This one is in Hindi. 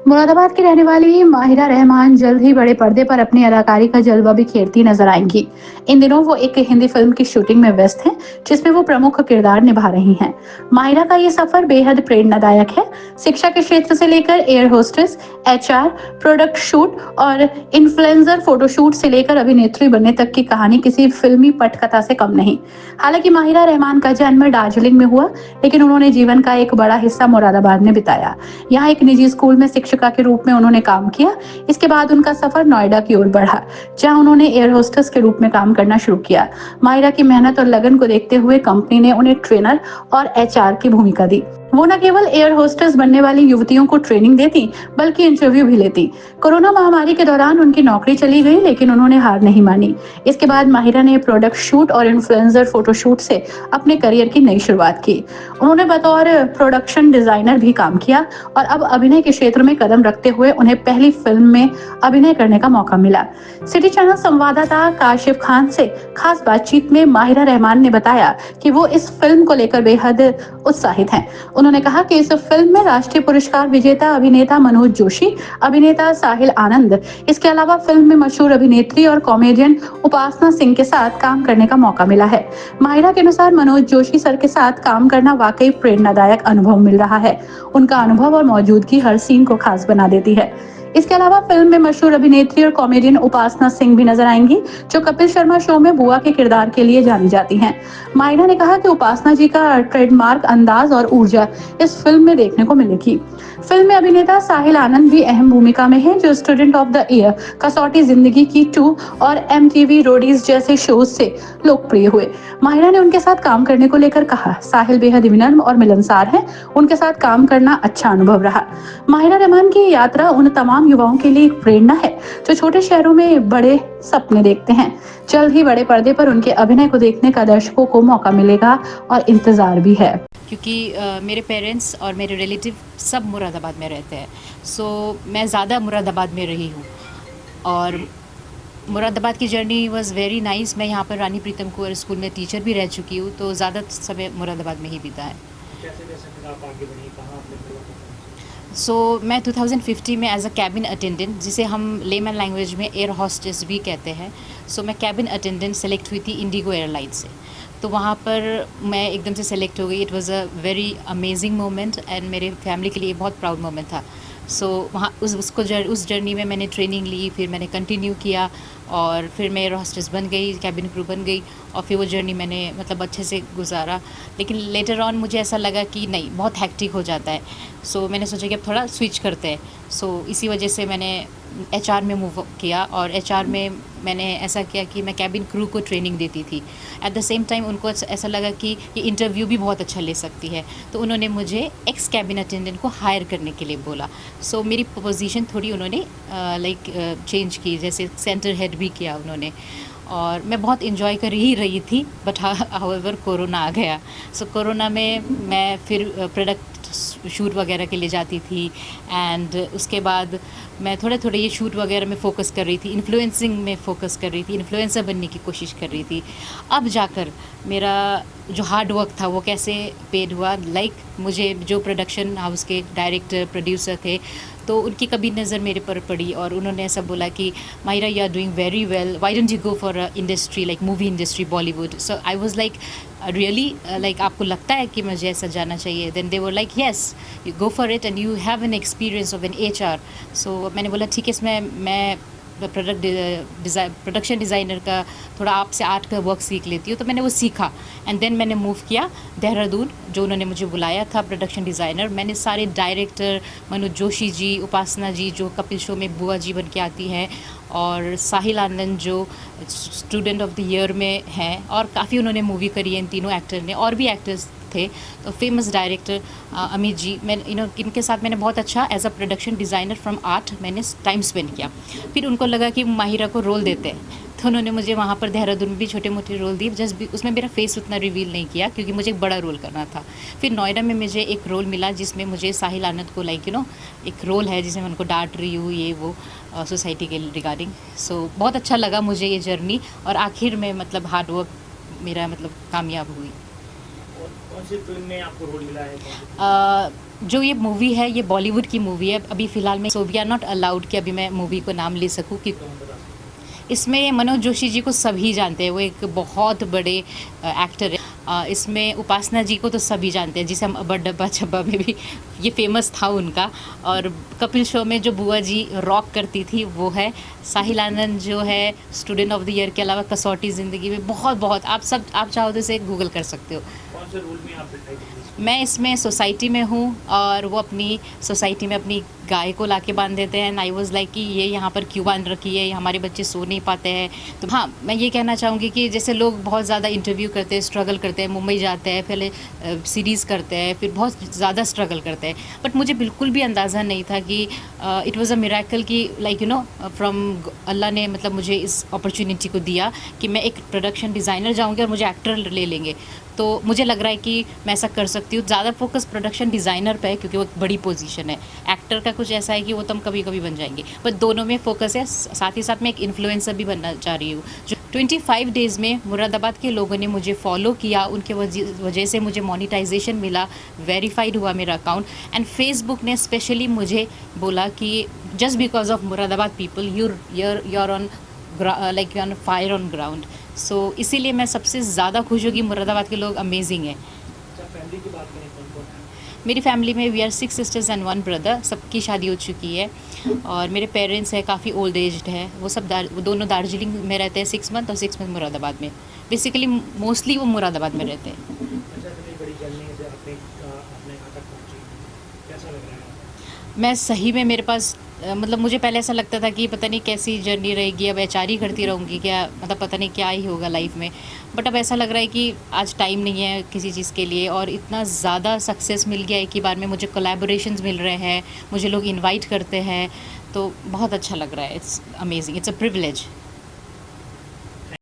मुरादाबाद की रहने वाली माहिरा रहमान जल्द ही बड़े पर्दे पर अपनी अदाकारी का जलवा बिखेरती नजर आएंगी। इन दिनों वो एक हिंदी फिल्म की शूटिंग में व्यस्त हैं, जिसमें वो प्रमुख किरदार निभा रही हैं। माहिरा का ये सफर बेहद प्रेरणादायक है। शिक्षा के क्षेत्र से लेकर air hostess, HR, product shoot और इन्फ्लुएंसर फोटोशूट से लेकर अभिनेत्री बनने तक की कहानी किसी फिल्मी पटकथा से कम नहीं। हालांकि माहिरा रहमान का जन्म दार्जिलिंग में हुआ, लेकिन उन्होंने जीवन का एक बड़ा हिस्सा मुरादाबाद में बिताया। यहाँ एक निजी स्कूल में शिक्षिका के रूप में उन्होंने काम किया। इसके बाद उनका सफर नोएडा की ओर बढ़ा, जहाँ उन्होंने एयर होस्टेस के रूप में काम करना शुरू किया। माहिरा की मेहनत और लगन को देखते हुए कंपनी ने उन्हें ट्रेनर और एचआर की भूमिका दी। वो न केवल एयर होस्टेस बनने वाली युवतियों को ट्रेनिंग देती, बल्कि इंटरव्यू भी लेती। कोरोना महामारी के दौरान उनकी नौकरी चली गई, लेकिन उन्होंने हार नहीं मानी। इसके बाद माहिरा ने प्रोडक्ट शूट और इन्फ्लुएंसर फोटोशूट से अपने करियर की नई शुरुआत की। उन्होंने बतौर प्रोडक्शन डिजाइनर भी काम किया और अब अभिनय के क्षेत्र में कदम रखते हुए उन्हें पहली फिल्म में अभिनय करने का मौका मिला। सिटी चैनल संवाददाता काशिफ खान से खास बातचीत में माहिरा रहमान ने बताया कि वो इस फिल्म को लेकर बेहद उत्साहित हैं। उन्होंने कहा कि इस फिल्म में राष्ट्रीय पुरस्कार विजेता अभिनेता मनोज जोशी, अभिनेता साहिल आनंद, इसके अलावा फिल्म में मशहूर अभिनेत्री और कॉमेडियन उपासना सिंह के साथ काम करने का मौका मिला है। माहिरा के अनुसार मनोज जोशी सर के साथ काम करना वाकई प्रेरणादायक अनुभव मिल रहा है। उनका अनुभव और मौजूदगी हर सीन को खास बना देती है। इसके अलावा फिल्म में मशहूर अभिनेत्री और कॉमेडियन उपासना सिंह भी नजर आएंगी, जो कपिल शर्मा शो में बुआ के किरदार के लिए जानी जाती हैं। मायना ने कहा कि उपासना जी का ट्रेडमार्क अंदाज और ऊर्जा इस फिल्म में देखने को मिलेगी। फिल्म में अभिनेता साहिल आनंद भी अहम भूमिका में हैं, जो स्टूडेंट ऑफ द ईयर, कसौटी जिंदगी की 2 और MTV रोडीज जैसे शोज से लोकप्रिय हुए। माहिरा ने उनके साथ काम करने को लेकर कहा, साहिल बेहद विनम्र और मिलनसार हैं, उनके साथ काम करना अच्छा अनुभव रहा। माहिरा रहमान की यात्रा उन तमाम युवाओं के लिए एक प्रेरणा है, जो छोटे शहरों में बड़े सपने देखते हैं। जल्द ही बड़े पर्दे पर उनके अभिनय को देखने का दर्शकों को मौका मिलेगा और इंतजार भी है। क्योंकि मेरे पेरेंट्स और मेरे रिलेटिव सब मुरादाबाद में रहते हैं, सो मैं ज़्यादा मुरादाबाद में रही हूँ और मुरादाबाद की जर्नी वाज़ वेरी नाइस। मैं यहाँ पर रानी प्रीतम कुंवर स्कूल में टीचर भी रह चुकी हूँ, तो ज़्यादा समय मुरादाबाद में ही बीता है। कैसे-कैसे फिर आप आगे बढ़ी, कहाँ आपने फिर सो मैं 2050 में एज अ कैबिन अटेंडेंट, जिसे हम लेमन लैंग्वेज में एयर हॉस्टेस भी कहते हैं, सो मैं कैबिन अटेंडेंट सेलेक्ट हुई थी इंडिगो एयरलाइन से। तो वहाँ पर मैं एकदम से सेलेक्ट हो गई। It was a very amazing moment and मेरे फैमिली के लिए बहुत प्राउड मोमेंट था। सो वहाँ उस जर्नी में मैंने ट्रेनिंग ली, फिर मैंने कंटिन्यू किया और फिर मैं एयर हॉस्टेस बन गई, कैबिन क्रू बन गई और फिर वो जर्नी मैंने मतलब अच्छे से गुजारा। लेकिन लेटर ऑन मुझे ऐसा लगा कि नहीं, बहुत हैक्टिक हो जाता है। सो मैंने सोचा कि अब थोड़ा स्विच करते हैं। सो इसी वजह से मैंने एचआर में मूव किया और एचआर में मैंने ऐसा किया कि मैं कैबिन क्रू को ट्रेनिंग देती थी। एट द सेम टाइम उनको ऐसा लगा कि ये इंटरव्यू भी बहुत अच्छा ले सकती है, तो उन्होंने मुझे एक्स कैबिन अटेंडेंट को हायर करने के लिए बोला। सो मेरी पोजीशन थोड़ी उन्होंने चेंज की, जैसे सेंटर हेड भी किया उन्होंने और मैं बहुत इन्जॉय कर ही रही थी। बट हाउएवर कोरोना आ गया। सो कोरोना में मैं फिर प्रोडक्ट शूट वगैरह के लिए जाती थी एंड उसके बाद मैं थोड़े थोड़े ये शूट वगैरह में फ़ोकस कर रही थी, इन्फ्लुएंसिंग में फ़ोकस कर रही थी, इन्फ्लुएंसर बनने की कोशिश कर रही थी। अब जाकर मेरा जो हार्ड वर्क था वो कैसे पेड हुआ। मुझे जो प्रोडक्शन हाउस के डायरेक्टर प्रोड्यूसर थे, तो उनकी कभी नज़र मेरे पर पड़ी और उन्होंने ऐसा बोला कि Mahira, you are doing very well, why don't you go for a industry like movie industry, Bollywood. So I was like really like आपको लगता है कि मुझे ऐसा जाना चाहिए? Then they were like yes, you go for it and you have an experience of an HR. सो मैंने बोला ठीक है, इसमें मैं प्रोडक्शन डिज़ाइनर का थोड़ा आपसे आर्ट का वर्क सीख लेती हूँ। तो मैंने वो सीखा एंड देन मैंने मूव किया देहरादून, जो उन्होंने मुझे बुलाया था प्रोडक्शन डिज़ाइनर। मैंने सारे डायरेक्टर मनोज जोशी जी, उपासना जी जो कपिल शो में बुआ जी बन के आती हैं, और साहिल आनंद जो स्टूडेंट ऑफ द ईयर में हैं, और काफ़ी उन्होंने मूवी करी है इन तीनों एक्टर ने, और भी एक्टर्स थे, तो फेमस डायरेक्टर अमित जी, मैं इनके साथ मैंने बहुत अच्छा as a production designer from art मैंने टाइम स्पेंड किया। फिर उनको लगा कि माहिरा को रोल देते हैं, तो उन्होंने मुझे वहाँ पर देहरादून में भी छोटे मोटे रोल दिए। जस्ट भी उसमें मेरा फेस उतना रिवील नहीं किया क्योंकि मुझे एक बड़ा रोल करना था। फिर नोएडा में मुझे एक रोल मिला जिसमें मुझे साहिल आनंद को एक रोल है जिसमें मैं उनको डांट रही हूँ ये वो सोसाइटी के रिगार्डिंग। सो बहुत अच्छा लगा मुझे ये जर्नी और आखिर में मतलब हार्ड वर्क मेरा मतलब कामयाब हुई। कौन सी फिल्म में आपको रोल मिला है? कौन सी जो ये मूवी है ये बॉलीवुड की मूवी है अभी फ़िलहाल में, so we are not allowed कि अभी मैं मूवी को नाम ले सकूँ कि फिल्म बता सकते इसमें मनोज जोशी जी को सभी जानते हैं, वो एक बहुत बड़े एक्टर है। इसमें उपासना जी को तो सभी जानते हैं, जिसे हम अब्बा डब्बा छब्बा में भी ये फेमस था उनका। और कपिल शो में जो बुआ जी रॉक करती थी वो है। साहिल आनंद जो है स्टूडेंट ऑफ द ईयर के अलावा कसौटी ज़िंदगी में बहुत आप चाहो तो इसे गूगल कर सकते हो। कौन से रोल में आप दिखाई देंगे? मैं इसमें सोसाइटी में हूँ और वो अपनी सोसाइटी में अपनी गाय को लाके बांध देते हैं। आई वाज लाइक कि ये यहाँ पर क्यों बांध रखी है, हमारे बच्चे सो नहीं पाते हैं। तो हाँ, मैं ये कहना चाहूँगी कि जैसे लोग बहुत ज़्यादा इंटरव्यू करते हैं, स्ट्रगल करते हैं, मुंबई जाते हैं, पहले सीरीज़ करते हैं, फिर बहुत ज़्यादा स्ट्रगल करते हैं, बट मुझे बिल्कुल भी अंदाज़ा नहीं था कि इट वाज़ अ मिरेकल कि लाइक यू नो फ्रॉम अल्लाह ने मतलब मुझे इस अपॉर्चुनिटी को दिया कि मैं एक प्रोडक्शन डिज़ाइनर जाऊँगी और मुझे एक्टर ले लेंगे। तो मुझे लग रहा है कि मैं ऐसा कर सकती हूँ। ज़्यादा फोकस प्रोडक्शन डिज़ाइनर पे है क्योंकि वो एक बड़ी पोजीशन है। एक्टर का कुछ ऐसा है कि वो तो हम कभी कभी बन जाएंगे, बट दोनों में फोकस है। साथ ही साथ मैं एक इन्फ्लुएंसर भी बनना चाह रही हूँ। जो 25 डेज़ में मुरादाबाद के लोगों ने मुझे फॉलो किया, उनके वजह से मुझे मोनिटाइजेशन मिला, वेरीफाइड हुआ मेरा अकाउंट। एंड फेसबुक ने स्पेशली मुझे बोला कि just because of Moradabad people you're on like you on fire on ground. So इसीलिए मैं सबसे ज़्यादा खुश हूँ कि मुरादाबाद के लोग अमेजिंग हैं। अच्छा, फैमिली की बात करें, कौन कौन है? मेरी फैमिली में we are 6 sisters and 1 brother. सबकी शादी हो चुकी है और मेरे पेरेंट्स हैं काफ़ी ओल्ड एज्ड है। वो सब वो दोनों दार्जिलिंग में रहते हैं 6 मंथ और 6 मंथ मुरादाबाद में। बेसिकली मोस्टली वो मुरादाबाद में रहते हैं। अच्छा, इतनी बड़ी जर्नी से आपने यहाँ तक पहुँची, कैसा लग रहा है आपको? मैं सही में मेरे पास मतलब मुझे पहले ऐसा लगता था कि पता नहीं कैसी जर्नी रहेगी, अब एचआर करती रहूँगी क्या, मतलब पता नहीं क्या ही होगा लाइफ में। बट अब ऐसा लग रहा है कि आज टाइम नहीं है किसी चीज़ के लिए और इतना ज़्यादा सक्सेस मिल गया एक ही बार में। मुझे कोलैबोरेशंस मिल रहे हैं, मुझे लोग इनवाइट करते हैं, तो बहुत अच्छा लग रहा है। It's amazing, it's a privilege.